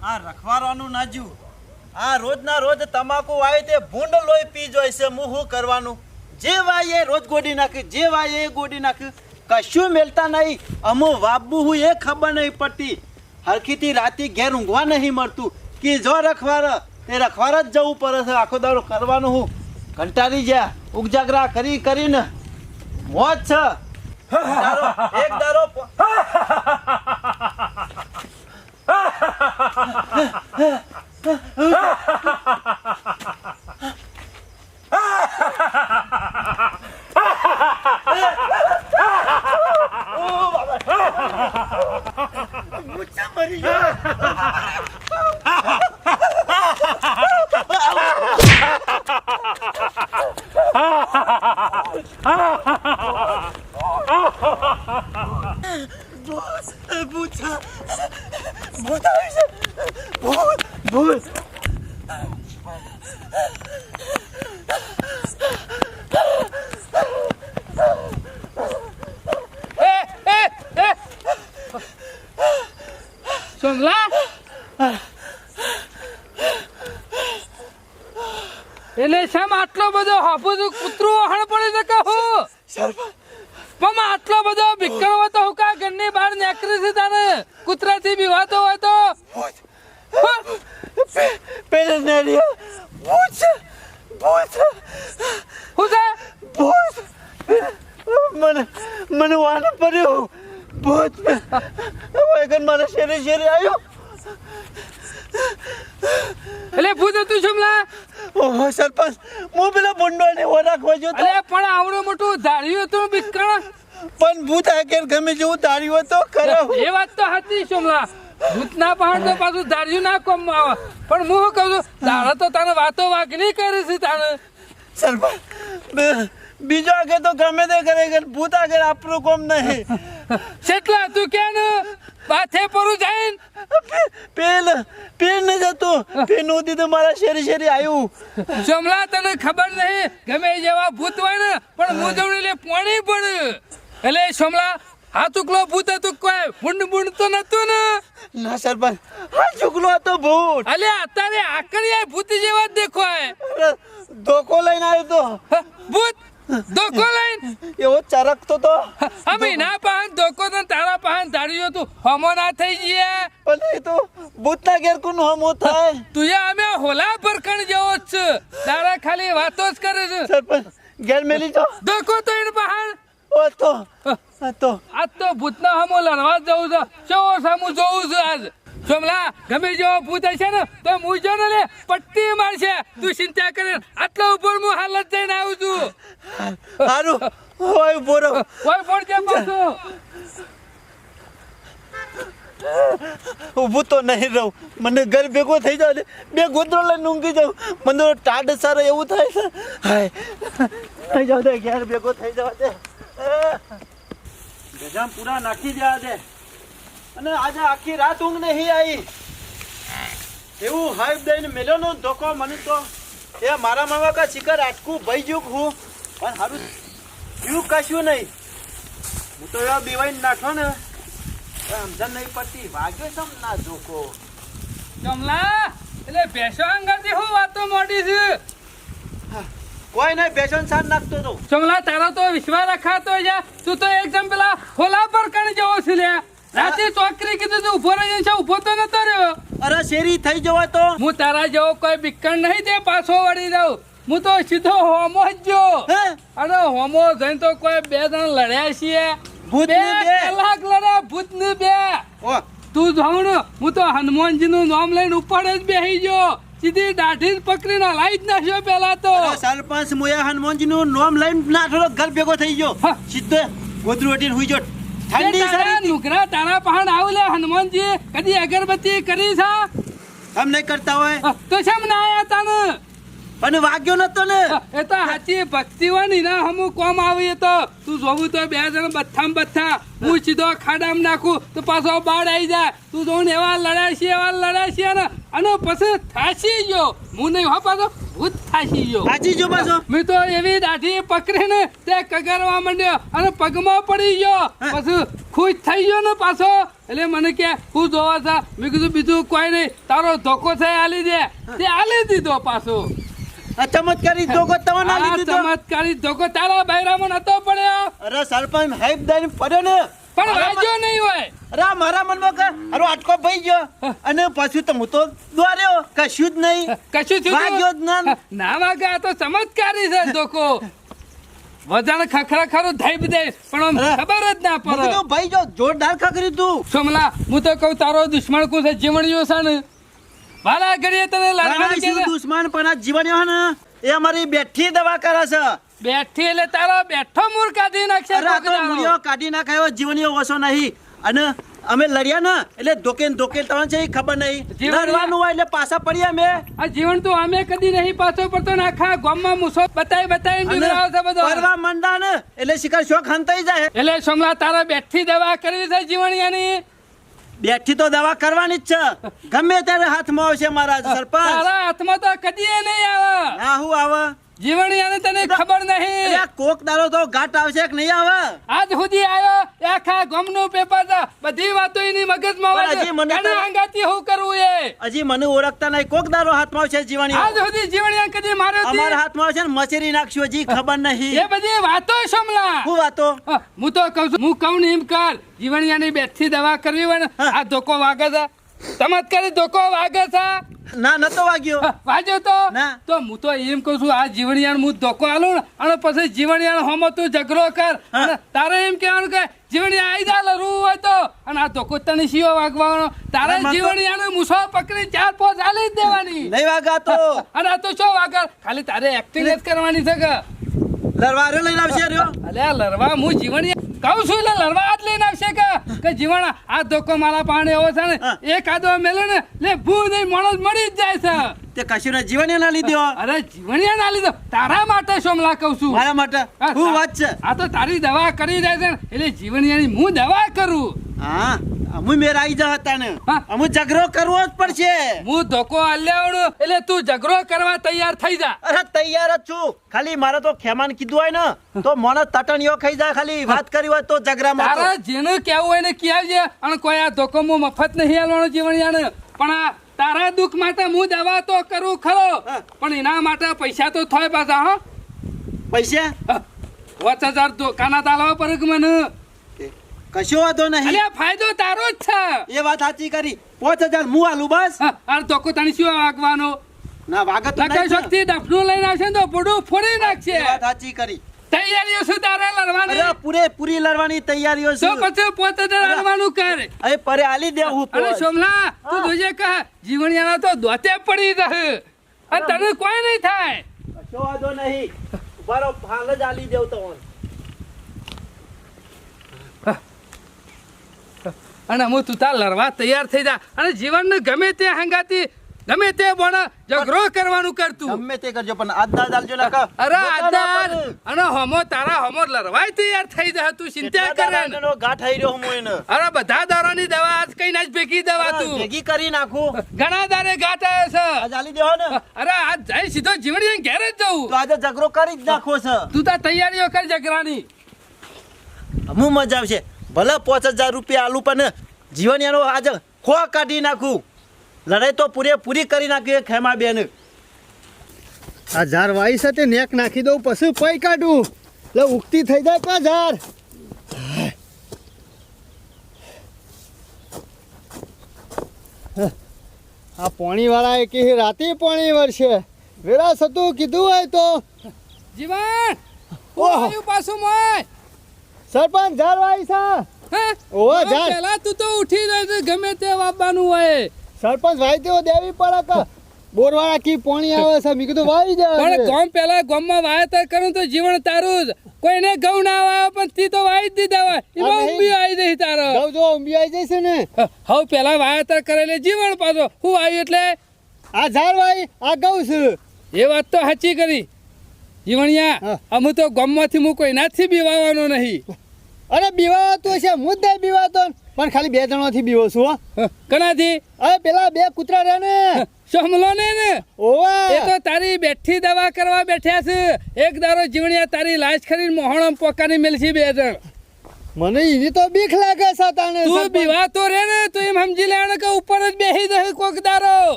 આ રખવારવાનું નાજુ આ રોજના રોજ તમાકુ વાય તે ભૂંડ લોહી પી જોઈ છે હું શું કરવાનું જે વાય એ રોજ ગોડી નાખી જે વાય એ ગોડી નાખી કશું મેલતા નહીં અમો વાબુ હું એ ખબર નહીં પડતી હરખીથી રાતી ઘેર ઊંઘવા નહીં મળતું કે જો રખવાર એ રખવાર જ જવું પડે છે આખો દાડો કરવાનું હું કંટાળી ગયા ઉગજાગરા કરી કરીને મોજ છે એક દારો મરી ગયો ભૂત ભૂત આવી છે ભૂત ભૂત સોમલા એટલે શેમ આટલો બધો હાફુજ કૂતરું હણ પડી શકે હું પણ આટલો બધો ભિક્કર તો હું કા ઘરની બહાર નીકળી છે તાને કૂતરાથી બીવાતો હોય તો પેલે નેરિયા ભૂત ભૂત હું છે ભૂત મને વાન પડ્યો ભૂત વગર મારા શેરે આવ્યો એટલે ભૂત હતું સોમલા ઓહો સરપંચ હું પેલા બોંડોને રાખવા જો અરે પણ આવડું મોટું ધાર્યું હતું ભિક્કર પણ ભૂત આગળ ગમે જેવું ધાર્યું હતો ખરા એ વાત તો હતી સોમલા ભૂતના પહાડ તો પાછું ધાર્યું ના કોમ આવે પણ હું શું કહું છું તારે તો તને વાતો વાગણી કરે છે તાને સરપંચ બીજો આગળ તો ગમે તે કરે ભૂત આગળ આપણું કોમ નહીં કેટલા તું કે ને માથે પરું જાય પેલ ન જતો પેલ નહોતી તો મારા શેરી આવ્યું સોમલા તને ખબર નહીં ગમે જેવા ભૂત હોય ને પણ મુજવણી લે પોણી પડે એટલે સોમલા આ ચુકલો ભૂત હતું કોઈ બુંડ તો નતું ને ના સરપંચ આ ચુકલો હતો ભૂત અલે અત્યારે આકડિયા ભૂત જેવા જ દેખાય ધોકો લઈને આવ્યો તો ભૂત ધોકો લઈને એવો ચરકતો તો અમે ના પાહન ધોકો તો તારા પાહન ધાર્યું હતું હમો ના થઈ ગયા પણ એ તો ભૂતના ઘેર કોનું હમો થાય તું અમે હોલા પરકણ જેવો જ છે તારા ખાલી વાતો જ કરે છે સરપંચ ઘેર મેલી જો ધોકો તો એને પાહન ઓ તો આજ તો ભૂતના હમો લડવા જવું છે ચવો સામું જોવું છે આજ સોમલા ગમે જેવો ભૂત હશે ને તો મુજો ને લે પટ્ટી મારશે તું ચિંતા કરે આટલો ઉપર હું હાલત જઈને આવું છું હારું ઓય બોરો કોઈ પડજે પાછો ઊભું તો નહીં રહું મને ઘર ભેગો થઈ જાય બે ગોદડો લઈને ઊંઘી જાઉં મને ટાઢ સારો એવું થાય છે હાય થઈ જાવ દે ઘેર ભેગો થઈ જવા દે ગજામ પૂરા નાખી દેવા દે અને આજે આખી રાત ઊંઘ નહીં આવી એવું હાઈપ દઈને મેલ્યો નો ધોકો મને તો એ મારા મામા કા શિખર આટકું ભાઈ ગયું હું પણ સારું જીવ કશું નહીં હું તો એવા બીવાઈને નાખો ને સમજણ નહીં પડતી વાગ્યો સમ ના ધોકો સોમલા એટલે ભેસો અંગાથી હું વાતો મોટી છે કોઈ નહીં બેસન સાર નાખતો તો સોમલા તારો તો વિશ્વાસ રખાતો છે તું તો એકદમ પેલા હોલા પર કણ જેવો છે લે રાતે ચોકરી કીધું તું ઉભો રહી છે ઉભો તો નતો રહ્યો અરે શેરી થઈ જવા તો હું તારા જેવો કોઈ બિક્કણ નહીં દે પાછો વળી દઉં હું તો સીધો હોમો જ જો અરે હોમો જઈને તો કોઈ બે જણ લડ્યા છીએ ભૂત બે કલાક લડ્યા ભૂત ને બે તું જાઉં ને હું તો હનુમાનજી નું નામ લઈને ઉપર જ બેસી ગયો સીધી દાઢી જ પકડીને લાઈ જ નાખ્યો પેલા તો સરપંચ મોયા હનુમાનજી નું નામ લઈને નાઠો ઘર ભેગો થઈ ગયો સીધો ગોદરું હટીને હુઈ જો ઠંડી સારી નુકરા તારા પહાડ આવલે હનુમાનજી કદી અગરબત્તી કરી છે હમ નહીં કરતા હોય તો શેમ ના આયા તાને પણ વાગ્યો નતો ને. એ તો સાચી ભક્તિ હોય ને એના હમું કોમ આવી તો તું જોવું તો 2 જણ બથામ બથા હું સીધો ખાડામાં નાખું તો પાછો બાળ આવી જાય તું જોઉં એવા લડાશી ને અને પછી થાસી ગયો હું નહીં હો પાછો ભૂત થાસી ગયો. સાચી જો પાછો. મેં તો એવી દાઢી પકડીને તે કગરવા માંડ્યો અને પગમાં પડી ગયો પછી ખુશ થઈ ગયો ને પાછો એટલે મને કે હું જોવા છે મેં કીધું બીજું કોઈ નહીં તારો ધોકો છે આલી દે તે આલી દીધો પાછો. આ ચમત્કારી ધોકો તમને આલી દીધો. ચમત્કારી ધોકો તારા બૈરામાં નતો પડ્યો. અરે સરપંચ હાઈપ દઈને પડ્યો ને. પણ વાગ્યો નહીં હોય. અરે મારા મનમાં કે અરે આટકો ભઈ ગયો અને પછી તો હું તો દોર્યો કશું જ નહીં. કશું થયું વાગ્યો જ ના. ના વાગે આ તો ચમત્કારી છે ધોકો વજન ખખરા ખરું ધૈબ દે પણ આમ ખબર જ ના હું પડે. તો ભાઈ જો જોરદાર ખખરી તું. સોમલા હું તો કહું તારો દુશ્મન કોણ છે જીવણીઓ છે ને વાલા ઘડીએ તને લડવાની શું કે દુશ્મન પણ આ જીવણીઓ ને એ અમારી બેઠી દવા કરે છે. બેઠી એટલે તારો બેઠો મૂળ કાઢી નાખશે અરે આ તો કોક દાડો. મૂળિયો કાઢી નાખાયો જીવણીઓ ઓછો નહીં અને અમે લડ્યા ને એટલે ધોકે તમને છે એ ખબર નહીં. જીવણીઓ- લડવાનું હોય એટલે પાછા પડીએ અમે. આ જીવન તો અમે કદી નહીં પાછો પડતો ને આખા ગામમાં મૂસો બતાવી અને બીવડાવે છે બધો. પરવા મંડા ને એટલે શિકાર શોખ હંતાઈ જાય. એટલે સોમલા તારા બેઠી દવા કરવી છે જીવણિયાની. બેઠી તો દવા કરવાની જ છે ગમે ત્યારે હાથમાં આવશે મારા સરપંચ. તારા હાથમાં તો કદી નહીં આવે. આ હું આવે જીવણિયાને તને ખબર નહીં. એટલે આ કોક દાડો તો ઘાટ આવશે કે નહીં આવે. આજ સુધી આવ્યો આખા ગામનું પેપર છે બધી વાતો એની મગજમાં પણ આવે હજી મને છે. એને આંગાથી શું કરવું એ હજી મને ઓળખતા નહીં કોક દાડો હાથમાં આવશે જીવણી. આજ સુધી જીવણિયા કદી માર્યો નથી. અમારા હાથમાં આવશે ને મચેરી નાખશું હજી ખબર નહીં. એ બધી વાતો સમલા. શું વાતો. હું તો કહું છું હું કહું ને એમ કર જીવણિયાની બેઠી દવા કરવી હોય ને આ ધોકો વાગે છે ચમત્કારી ધોકો વાગે છે. ના નતો વાગ્યો. વાગ્યો તો ના. તો હું તો એમ કહું છું આ જીવણિયાને હું ધોકો આલું ને અને પછી જીવણિયાને હોમો તું ઝઘડો કર અને તારે એમ કહેવાનું કે જીવણિયા આઈ જા લડવું હોય તો અને આ ધોકો તને શિયો વાગવાનો તારે ના, જીવણિયાને મૂસો પકડી 4-5 આલી જ દેવાની. નહીં વાગાતો. અને આ તો શું વાગર ખાલી તારે એક્ટિંગ જ કરવાની છે કે લડવારો લઈને આવશે રહ્યો. અલ્યા લડવા હું જીવણિયા કહું છું એટલે લડવા જ લઈને આવશે કે જીવણ આ ધોકો મારા પાણી એવો છે ને એક આદો મેલે ને લે ભૂ નહીં માણસ મરી જ જાય છે. તે કશું ને જીવણી ના લીધો. અરે જીવણિયા ના લીધો તારા માટે સોમલા કહું છું. મારા માટે શું વાત છે. આ તો તારી દવા કરી દે છે ને એટલે જીવણિયાની હું દવા કરું. હા અમુ મેરા આઈ જા હતા ને હા. અમુ ઝઘડો કરવો જ પડશે. હું ધોકો આલ્યાવડું એટલે તું ઝઘડો કરવા તૈયાર થઈ જા. અરે તૈયાર જ છું ખાલી મારે તો ખેમાન કીધું હોય ને તો મને તટણીઓ ખાઈ જાય ખાલી વાત કરી હોય તો ઝઘડામાં તો. તારા જેને કેવું હોય ને કહેજે અને કોઈ આ ધોકો હું મફત નહીં આલવાનો જીવણિયાને પણ આ તારા દુઃખ માટે હું દવા તો કરું ખરો પણ એના માટે પૈસા તો થાય પાછા હા પૈસા 5000 ધોકાના તાલવા પર મને કશો વાંધો નહીં. અલ્યા ફાયદો તારો જ છે. એ વાત સાચી કરી 5000 હું આલું બસ. આ ધોકો તને શું વાગવાનો ના વાગત તો નકર નહીં ને. શક્તિ ડફનું લઈને આવશે ને તો પૂડું ફોડી એ નાખશે. વાત સાચી કરી. તૈયારીઓ શું તારે લડવાની અરે પૂરેપૂરી લડવાની તૈયારીઓ તો છે. પછી પોતે લડવાનું કર. હવે પરે આલી દેવું અરે સોમલા તું જોજે કે જીવણિયાના તો દોતે પડી રહે અને તને કોઈ નહીં થાય. કશો વાંધો નહીં બરો હાલ જ આલી દેવ તો અને હું તું તાર લડવા તૈયાર થઈ જા અને જીવનને ગમે તે હંગાતી ગમે તે બોણા ઝઘડો કરવાનું કરતું. ગમે તે કરજો પણ આજ આલજો ના કા. અરે આદાર અને હોમો તારા હોમો લડવાય તૈયાર થઈ જા તું ચિંતા કરે ને. ગાંઠ આઈ રહ્યો હું એને અરે બધા દારોની દવા આજ કઈ ના જ ભેગી દવા તું ભેગી કરી નાખું. ઘણા દારે ગાંઠ આવે છે. આજ આલી દેવો ને અરે આજ જાય સીધો જીવણી ઘેર જ તો જવું. આજે ઝઘડો કરી જ નાખો છે. તું તાર તૈયારીઓ કર ઝઘડાની. હું મજા આવશે ભલે 5000 રૂપિયા આલુ પણ જીવનયાનો આજે ખો કાઢી નાખું. લડાઈ તો પૂરેપૂરી કરી નાખી ખેમા બેન. આ ઝાર વાઈ સાથે નેક નાખી દઉં પછી પૈ કાઢું એટલે ઉગતી થઈ જાય કા ઝાર. આ પોણી વાળા કે રાતે પોણી વરસે વેરાસ હતું કીધું હોય તો જીવન ઓહો. આયુ પાછું મોય સરપંચ ઝાર વાઈ છે. હે ઓહો, ઝાડ. પેલા તું તો ઉઠી જાય છે ગમે તે વાપવાનું હોય સરપંચ વાઈ તેઓ દેવી પડે કે બોરવાળા કી પોણી આવે છે મેં કીધું વાઈ પણ જાય. ગામ પેલા ગામમાં વાવેતર કરું તો જીવન તારું જ કોઈને ઘઉં ના વાવે પણ તી તો વાવી જ દીધા હોય એમાં નહીં. ઊંબી આવી જઈ તારો ઘઉં જો ઊંબી આવી જશે ને. હવે પેલા વાવેતર કરેલે જીવન પાછો હું આવ્યું એટલે આ ઝાર વાઈ આ ઘઉં છે એ વાત તો સાચી કરી જીવણિયા. હા. અમે તો ગામમાંથી હું કોઈ નાથી બીવાવાનો નહીં. અરે બીવાતો છે હું જ નહીં બીવાતો પણ ખાલી 2 જણાથી બીવો છું હો. કનાથી અરે પેલા 2 કૂતરા રહ્યા ને સોમલો ને ને ઓવા એ તો તારી બેઠી દવા કરવા બેઠ્યા છે. એક દારો જીવણિયા તારી લાશ ખરીને મોહણમ પોકારી મેલશી 2 જણ. મને એની તો બીક લાગે છે તાને તું સરપંચ. બીવાતો રે ને તું એમ સમજી લેવાનું કે ઉપર જ બેસી જશે કોક દારો.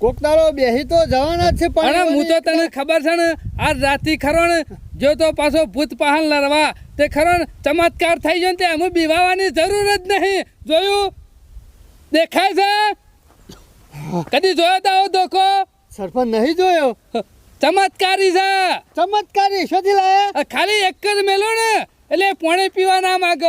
કોક દાડો બેહી તો જવાના જ છે અને હું તો તને ખબર છે ને આજ રાતી ખરો ને જો તો પાછો ભૂત પહાણ લડવા તે ખરો ને ચમત્કાર થઈ ગયો ને તે અમે બીવાવાની જરૂર જ નહીં. જોયું દેખાય છે કદી જોયો તો આવો ધોકો? સરપંચ નહીં જોયો. ચમત્કારી છે. ચમત્કારી શોધી લાયા આ ખાલી એક જ મેલો ને એટલે પાણી પીવા ના માગ.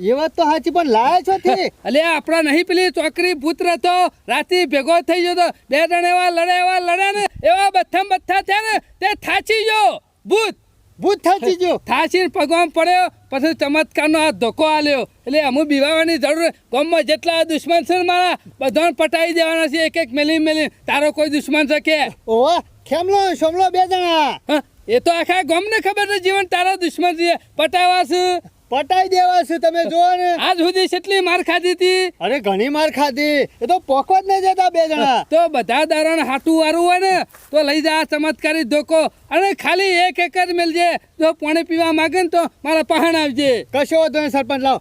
એ વાત તો સાચી પણ લાયા છો થી એટલે આપણા નહીં પેલી ચોકરી ભૂત રહેતો રાતે ભેગો થઈ ગયો તો 2 જણ એવા લડ્યા ને એવા બથ્થા થયા ને તે થાચી ગયો ભૂત. ભૂત થાચી ગયો. થાચીને પગમાં પડ્યો પછી ચમત્કારનો આ ધોકો આલ્યો. એટલે અમુ બીવાવાની જરૂર ગામમાં જેટલા દુશ્મન છે ને મારા બધાને પટાઈ દેવાના છે એક મેલી. તારો કોઈ દુશ્મન છે કે? ઓવા ખેમલો સોમલો 2 જણા હા, એ તો આખા ગામને ખબર છે જીવન તારા દુશ્મન છે પટાવા છે. પટાઈ દેવા છે તમે જોવો ને. આજ સુધી કેટલી માર ખાધી હતી. અરે ઘણી માર ખાધી એ તો પોકવા જ નહીં જતા 2 જણા તો બધા દારોને હાટું વારું હોય ને તો લઈ જા આ ચમત્કારી ધોકો. અને ખાલી એક જ મેલજે. જો પાણી પીવા માંગે ને તો મારા પહાણ આવજે. કશો વાંધો નહીં સરપંચ લાવ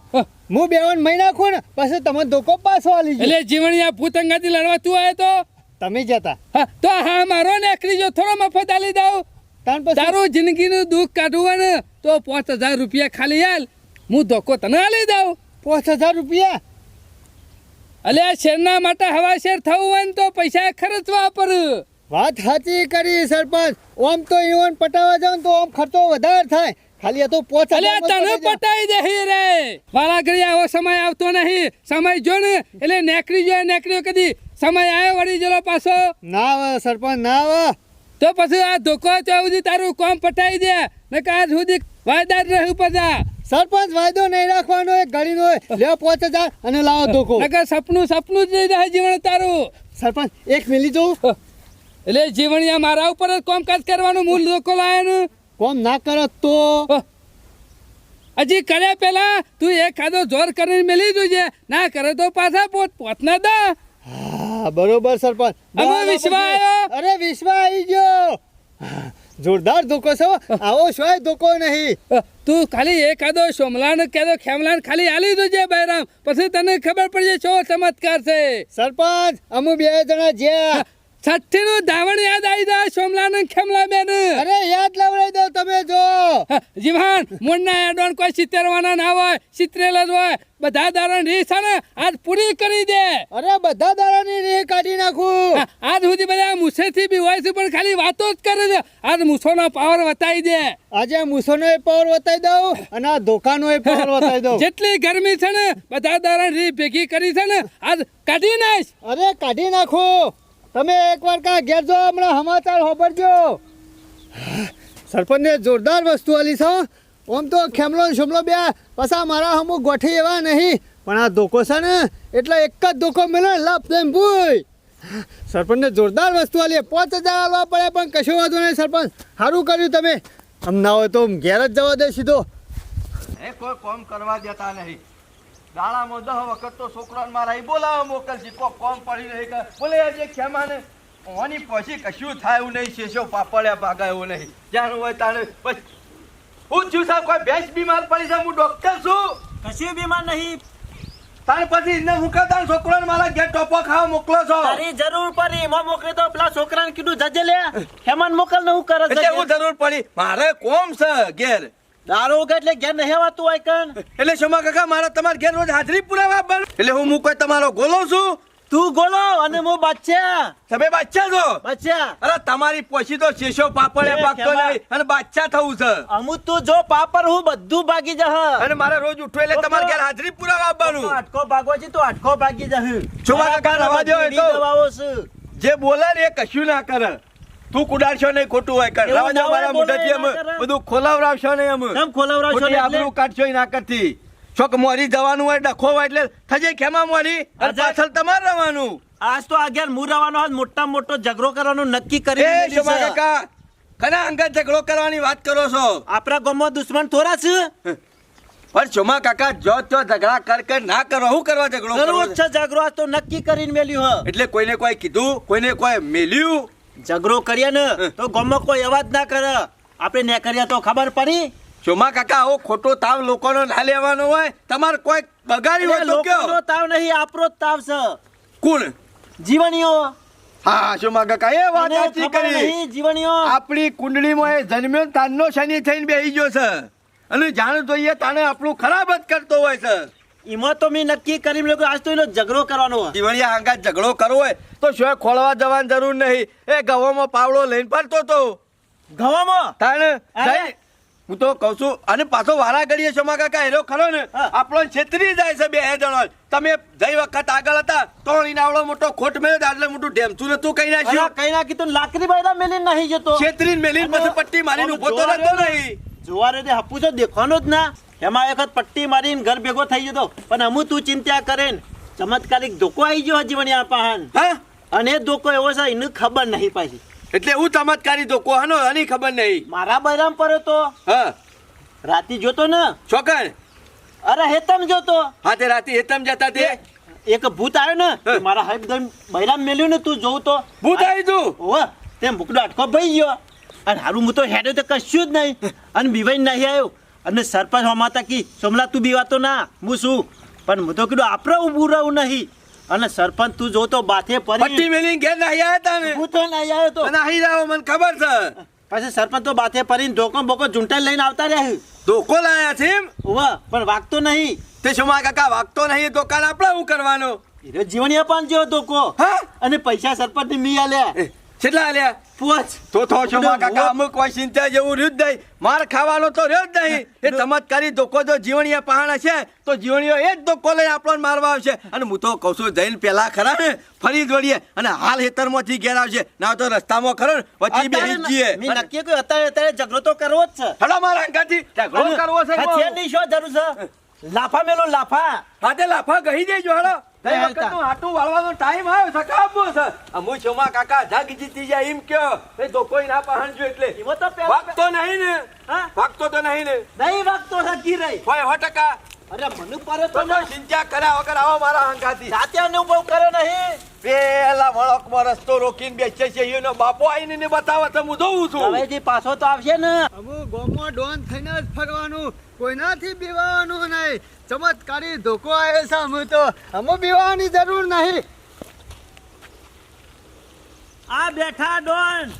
હું 2 મહિના નાખું ને પછી તમે ધોકો પાછો આલી ગયો એટલે જીવણિયા ભૂતંગાથી લડવા તું આવ્યો તો તમે જતા હા તો હા મારો નેકરી જો થોડો મફત આલી દઉં. તાન પછી તારું જિંદગીનું દુઃખ કાઢવું હોય ને તો 5000 રૂપિયા ખાલી આલ હું ધોકો તને આલી દઉં. 5000 રૂપિયા એટલે આ શેરના માટે હવા શેર થવું હોય ને તો પૈસા ખર્ચવા પર. વાત સાચી કરી સરપંચ ઓમ તો ઈવન પટાવા જાવ તો ઓમ ખર્ચો વધારે થાય ખાલી આ તો 5000 એટલે તને પટાઈ દે રે વાલા ઘડી આવો સમય આવતો નહીં. સમય જો ને એટલે નેકરીઓ કદી સમય આવ્યો વળી જલો પાછો. ના આવે સરપંચ ના આવે તો પછી આ ધોકો ત્યાં સુધી તારું કામ પટાઈ દે ને કે આજ સુધી વાયદા જ રહ્યું પજા. સરપંચ વાયદો નહીં રાખવાનો એક ઘડીનો લે 5000 અને લાવો ધોકો નકર સપનું જ નહીં રહે જીવન તારું. સરપંચ એક મિલી જો એટલે જીવણિયા મારા ઉપર જ કામકાજ કરવાનું મૂળ ધોકો લાયો ને. કોમ ના કરો તો હજી કર્યા પેલા તું એકાદો જોર કરીને મેલી જોજે. ના કરે તો પાછા પોત ના દા. હા બરોબર સરપંચ આમાં વિશ્વા આવ્યો? અરે વિશ્વા આવી ગયો જોરદાર ધોકો છે હો. આવો સ્વાય ધોકો નહીં તું ખાલી એકાદો સોમલાને કેદો ખેમલાને ખાલી આલી દોજે બૈરામ પછી તને ખબર પડશે શું ચમત્કાર છે. સરપંચ અમે 2 જણા જ્યાં 60 નું ધાવણ યાદ આવી જાય સોમલાને ખેમલા બેન. અરે યાદ લાવડાઈ દો તમે જો જીવાન મુન્ના એડવાન કોઈ 70 વાના ના હોય 70 જ હોય. બધા દારણ રીસ છે ને આજ પૂરી કરી દે. અરે બધા દાડાની રે કાઢી નાખું આજ સુધી બધા મૂસેથી બી હોય છે પણ ખાલી વાતો જ કરે છે. આજ મૂસોનો પાવર બતાવી દે. આજે મૂસોનો પાવર બતાવી દઉં અને આ ધોકાનો પાવર બતાવી દઉં જેટલી ગરમી છે ને બધા દારણ રી ભેગી કરી છે ને આજ કાઢી નાખ. અરે કાઢી નાખો તમે એકવાર કા ઘેર જો હમણાં સમાચાર સાંભળજો સરપંચને જોરદાર વસ્તુ આલી છે ઓમ તો ખેમલો ને શોમલો 2 પાછા મારા હમું ગોઠી એવા નહીં પણ આ ધોકો છે ને એટલે એક જ ધોકો મેળો લાભ તેમ ભૂઈ સરપંચને જોરદાર વસ્તુ આલી 5000 આલવા પડે પણ કશું વાંધો નહીં સરપંચ સારું કર્યું તમે આમ ના હોય તો ઘેર જ જવા દે સીધો એ કોઈ કોમ કરવા દેતા નહીં. દાડામાં 10 વખત તો છોકરાને મારા બોલાવા મોકલશે કોમ પડી રહી કે બોલે આજે ખેમાને ઓની પછી કશું થાય એવું નહીં શેષો પાપડ્યા ભાગા એવું નહીં જાણવું હોય તાણે પછી હું છું સાહેબ કોઈ ભેંસ બીમાર પડી છે હું ડોક્ટર છું કશું બીમાર નહીં. તારે પછી એને મુકાતા છોકરાને મારા ઘેર ટોપો ખાવા મોકલો છો તારી જરૂર પડી એમાં મોકલી તો પેલા છોકરાને કીધું જજે લે હેમાન મોકલ ને હું કરે એટલે હું જરૂર પડી મારે કોમ છે ઘેર દારૂ એટલે ઘેર નહીં આવતું હોય કણ એટલે શોમા કાકા મારા તમારા ઘેર રોજ હાજરી પુરાવા આપવાનું એટલે હું કોઈ તમારો ગોલો છું તું ગોલો અને હું બાદશાહ તમે બાદશાહ છો બાદશાહ. અરે તમારી પોછી તો શેષો પાપડે એ પાકતો ખેમા. નહીં અને બાદશાહ થવું છે અમુક તું જો પાપર હું બધું ભાગી જહ અને મારે રોજ ઉઠો એટલે તમારા ઘેર હાજરી પુરાવા આપવાનું આટકો ભાગો છે તું આટકો ભાગી જહ છોકરા કાકા રવા દ્યો એ તો. દવાઓ છે જે બોલે ને એ કશું ના કરે તું કુડાડશો નહીં ખોટું હોય કર એવું રવા દ્યો ના હોય, મારા બોલે મોઢેથી ના અમે કરે. બધું ખોલાવરાવશો નહીં અમે કેમ ખોલાવરાવશો ખોટી નહીં એટલે? આબરૂ કાઢશો ય ના કરતી શોક મોરી જવાનું હોય ડખો હોય એટલે થજે ખેમા મોરી અને અચ્છા. પાછળ તમારે રહેવાનું આજ તો આગળ હું રહેવાનો હોત મોટા મોટો ઝઘડો કરવાનો નક્કી કરી એ દીધેલી શોભા છે. કાકા કના અંગત ઝઘડો કરવાની વાત કરો છો? આપણા ગામમાં દુશ્મન થોડા છે. પણ શોમા કાકા જો તો ઝઘડા કર ના કરો, હું કરવા ઝઘડો કરવો કરો જ છે ઝઘડો. આજ તો નક્કી કરીને મેલ્યું હ. એટલે કોઈને કોઈ કીધું, કોઈને કોઈ મેલ્યું? ઝઘડો કરીએ ને તો ગામમાં કોઈ અવાજ ના કરે. આપણે ને કરીએ તો ખબર પડી. શોમા કાકા આવો ખોટો તાવ લોકોનો ના લેવાનો હોય. તમારે કોઈ બગાડ્યું હોય તો લોકોનો કયો? તાવ નહીં, આપણો જ તાવ છે. કોણ? જીવણીઓ. હા શોમા કાકા એ વાત તને સાચી ખબર કરી. નહીં, જીવણીઓ. આપણી કુંડળીમાં એ જન્મ્યો ને તારનો શનિ થઈને બેસી ગયો છે અને જાણ જોઈએ તાને આપણું ખરાબ જ કરતો હોય છે. એમાં તો મેં નક્કી કરી મેં આજ તો એનો ઝઘડો કરવાનો હોય. જીવણિયા આંગા ઝઘડો કરવો હોય તો શું ખોળવા જવાની જરૂર નહીં. એ ગવામાં પાવડો લઈને ફરતો તો ગવામાં તાને અરે! જઈ. હું તો કઉ છું અને પાછો વારા ઘડીએ શોમા કાકા એનો ખરો ને હા. આપણો છેતરી જાય છે બે જણો. તમે જઈ વખત આગળ હતા તો એના આવડો મોટો ખોટ મેળ્યો તો આટલે મોટું ઢેમચું નતું કઈ નાખ્યું. કઈ નાખી તો લાકડી બાયરા મેલી નહીં જતો. છેતરીને મેલીને પછી પટ્ટી મારીને ઉભો તો નતો નહીં. જોવારે તે હપુ તો દેખવાનો જ ના. એમાં એક વખત પટ્ટી મારીને ઘર ભેગો થઈ જતો. પણ અમુ તું ચિંતા કરે ને ચમત્કારિક ધોકો આવી ગયો જીવણિયા પાહન. હા અને એ ધોકો એવો છે એને ખબર નહીં પાછી. એટલે હું ચમત્કારી ધોકો હનો આની ખબર નહીં. મારા બૈરામ પર તો હા રાતી જોતો ને. છોકર અરે હેતમ જોતો. હા તે રાતે હેતમ જતા તે એક ભૂત આવ્યો ને હા. મારા હાઈબદમ બૈરામ મેલ્યું ને તું જોઉં તો ભૂત આવી તું. ઓહ તે મુકડો અટકો ભઈ ગયો. અને હારું હું તો હેડે તો કશું જ નહીં. અને બીવાઈ નહીં આવ્યો. અને સરપંચ હમાતા કી સોમલા તું બીવાતો ના હું શું. પણ હું તો કીધું આપણે ઊભું રહું નહીં. અને સરપંચ તું જો તો બાથે પટ્ટી પડી મેલીને ઘેર નાહી આવ્યા તા ને ભૂત નહીં આવ્યો તો. નાહી જાવ મને ખબર છે. પછી સરપંચ તો બાથે પડીને ધોકો બોકો ઝૂંટાઈ લઈને આવતા રહ્યા. ધોકો લાયા છે એમ? ઓહ પણ વાગતો નહીં. તે શોમા કાકા વાગતો નહીં દુકાન આપણે શું કરવાનો? હીરો જીવણીયા પણ જેવો ધોકો. હા અને પૈસા સરપંચ ને મી આલ્યા. કેટલા આલ્યા? પોચ. તો શોમા કાકા અમુક કોઈ ચિંતા જેવું રહ્યું જ નહીં. માર ખાવાનો તો રહ્યો જ નહીં. એ ચમત્કારી ધોકો જો જીવણીયા પહાણા છે તો જીવણીઓ એ જ ધોકો લઈને આપણને મારવા આવશે. અને હું તો કહું છું જઈને પેલા ખરા ને ફરી દોડીએ અને હાલ હેતરમાંથી ઘેર આવશે. ના તો રસ્તામાં ખરો ને વચ્ચે બેસી જ જઈએ. મેં નક્કી કર્યું અત્યારે ઝઘડો તો કરવો જ છે. હલો મારા અંગાથી ઝઘડો કરવો છે. હથિયારની શું જરૂર છે? લાફા મેલો લાફા. હા તે લાફા કહી દેજો હલો. કઈ તે હાલતા? વખતનું હાટું વાળવાનો ટાઈમ આવ્યો છે કાપવો છે. અમુ શોમા કાકા જાગ જીતી જાય એમ કયો. એ ધોકોય ના પહાણજો એટલે એમાં તો પેલા- વાગતો નહીં ને. હા? વાગતો તો નહીં ને. નહીં વાગતો નથી રહી. હોય 100%. અરે મને પારે તો તો ના. ચિંતા કર્યા વગર આવો મારા અંગાથી. જાતે અનુભવ કર્યો નહીં. પેલા વળકમાં રસ્તો રોકીને બેસે છે એનો બાપો આવીને ને બતાવે તો હું જોઉં છું. હવે જે પાછો તો આવશે ને. અમુ ગોમો ડોન થઈને જ ફરવાનું, કોઈનાથી બીવાનું નહીં. ચમત્કારી ધોકો આવે છે અમુ તો. અમુ બીવાની જરૂર નહીં. આ બેઠા ડોન.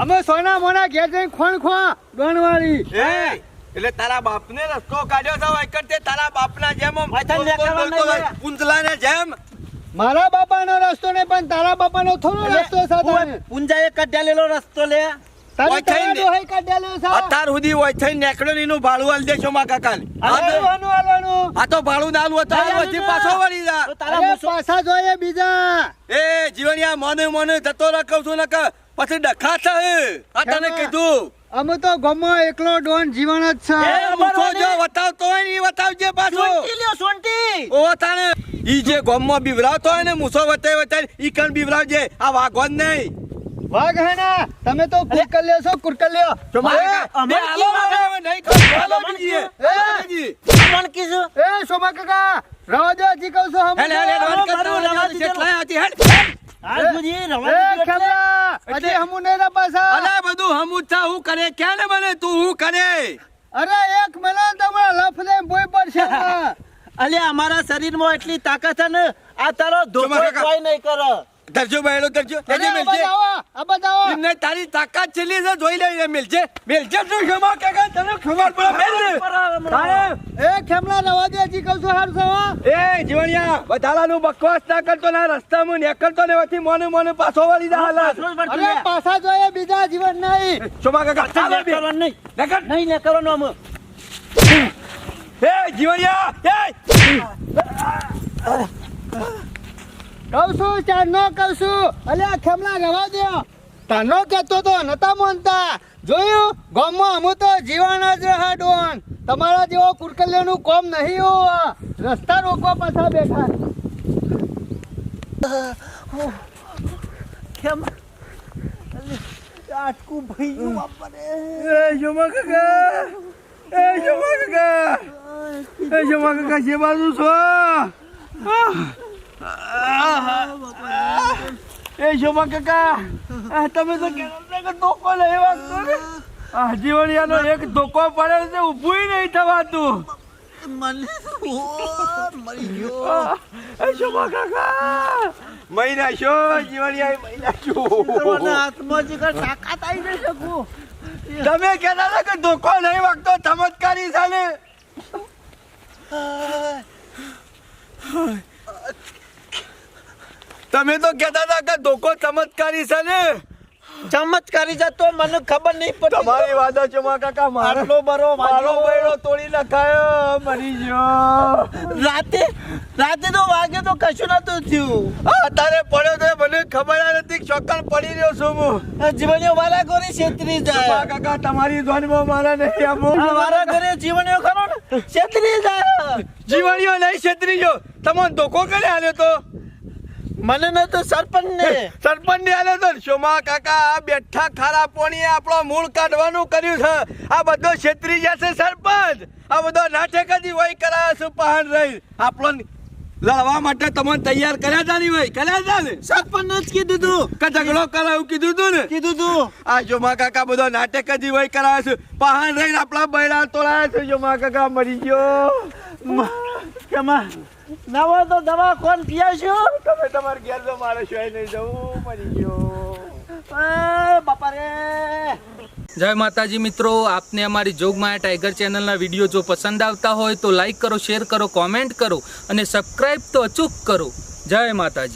અમે સોના મોના ઘેર જઈને ખોણ ખોવા ડોનવાળી. એ એટલે તારા બાપને રસ્તો કાઢ્યો છે હોય કરતે તારા બાપના જેમ આમ માથાને લેકરવા નહીં ગયા. પૂંજલાને જેમ. મારા બાપાનો રસ્તો નહીં પણ તારા બાપાનો થોડો રસ્તો સાથે. પુંજાએ કઢ્યાલેલો રસ્તો લે. તારી ઓય થઈને તમારું હઈ કાઢેલું છે. અત્યાર સુધી હોય થઈને નેકળ્યો ને એનું ભાડું આલી દેશો માં કાકાને. હાલવાનું, હાલવાનું. આ તો ભાડું ના આલવું હતું, ના, વચ્ચે ના, પાછો ના. વળી જા. તો તારા અરે મૂસો- પાછા જોઈએ બીજા. એ જીવણિયા મને જતો રખવ છું નકર પછી ડખા છે. આ તને શેમાં? કીધું. અમે તો ગમો એકલો ડોન જીવન જ છે. એ, એ મૂછો જો વતાવતો હોય ને ઈ વતાવજે પાછો. સોંટી લ્યો, સોંટી. ઓ તાણે ઈ જે ગોમમાં બીવરાવતો હોય ને મૂછો વતાવી ઈ કણ બીવરાવજે. આ વાઘો જ નહીં. વાઘ હે ને તમે તો કુરકલ્યો છો, કુરકલ્યો. અમે બે હાલો કેવા? હવે નહીં ખાવ. હાલો મને બીજીએ. કેવા? બીજી. કોણ કીધું? એ સોમા કાકા રવા દો, હજી કહું છું હેડ, હેડ, હેડ, હમણાં. વાત કરતા મારું હોય રવા ને દીધેલું. જેટલાય હતી, હેડ. આ સુધી રવા એ દીધું એટલે. ખેમલા, હજી હમુ નહીં રે પાછા. અલા બધું હમું થા હું કરે ક્યાં ને મને તું હું કરે. અરે એક મેલો તમારા લફ દે બોય પડશે. અલ્યા અમારા શરીરમાં એટલી તાકાત છે ને આ તારો ધોકો તમારા કાકા. કોઈ નહીં કરે. ધરજો બેડો ધરજો. અરે લેજે આ મેલજે. બતાવો, આ બતાવો. એમને તારી તાકાત છેલ્લી છે જોઈ લે મેલજે. મેલજે શું ક્ષમા કે તને ખબર પડે મેલ. તારે એ ખેમલા રવા દે, હજી કહું છું હારું છે હો. એ જીવણિયા વધારાનું બકવાસ ના કરતો ના રસ્તામાં નીકળતો ને વથી મોને પાછો વળી જા હાલત. પાછળ વળતું અરે લે. પાછા જોઈએ બીજા જીવન નહીં. શોભા કાકા પાછળ ચાલો બે. કરવાનું નહીં. નીકળ. નહીં ને કરવાનું અમે. એ જીવણિયા એ કહું છું ચારનો કહું છું. અલ્યા ખેમલા રવા દે. તાનો કહેતો તો નતા માનતા. જોયું ગામમાં અમુ તો જીવન જ રહે ડોન. તમારા જેવો કુરકલ્યાનું કોમ નહીં હોવા. રસ્તા રોકવા પાછા બેઠા. કેમ આટકું ભાઈ ગયું બાપરે. એ જોમા કાકા છે બાજુ છો એ જોમા કાકા તમે તો ધોકો લઈ વાગતો ને જીવણિયાનો એક ધોકો પડે છે ઊભું નહીં થવાતું. મને મરી ગયો. એ જોમા કાકા મહિના છો જીવણિયા મહિના છો મને હાથમાં જે કાંઈ તાકાત આવી નહીં શકું. તમે કહેતા હતા કે ધોકો નહીં વાગતો ચમત્કારી ચાલે. તમે તો કહેતા હતા કે ધોકો ચમત્કારી છે ને. ચમત્કારી જતો મને ખબર નહીં પડી. તમારી વાદો છો માં કાકા આટલો બરો મારો બૈરો તોડી નખાયો મરી ગયો. રાતે તો વાગે તો કશું નતું થયું. અત્યારે પડ્યો તો મને ખબર નથી ચોક્કસ પડી રહ્યો છું હું. જીવનીઓ વારા ઘરે છેતરી જાય. માં કાકા તમારી ધ્વનમાં મારા નહીં આપો. આ વારા ઘરે જીવનીઓ ખરો ને છેતરી જાય. જીવણીઓ નહીં છેતરી ગયો. તમને ધોકો કરે આલ્યો તો મને ન તો સરપંચ ને સરપંચ ને આલ્યો તો શોમા કાકા આ બેઠા ખારા પોણીએ આપણો મૂળ કાઢવાનું કર્યું છે. આ બધો છેતરી જશે સરપંચ. આ બધો નાટકથી વય કરાયા છે પહાડ રહી આપણો લડવા માટે તમને તૈયાર કર્યા હતા નહીં ભાઈ કર્યા હતા ને. સરપંચ જ કીધું તું કે ઝઘડો કરાવું કીધું તું ને. કીધું તું આ જોમા કાકા બધો નાટકથી વય કરાયા છે પહાડ રહીને આપણા બૈરા તોડાયા છે. જોમા કાકા મરી ગયો. કેમાં નવો તો દવા કોણ પીયાશું. તમે તમારે ઘેર જો મારે શું નહીં જવું મરી ગયો. બાપા રે. જય માતાજી મિત્રો, આપને અમારી જોગમાયા ટાઈગર ચેનલના વિડીયો જો પસંદ આવતા હોય તો લાઈક કરો, શેર કરો, કોમેન્ટ કરો અને સબસ્ક્રાઈબ તો અચૂક કરો. જય માતાજી.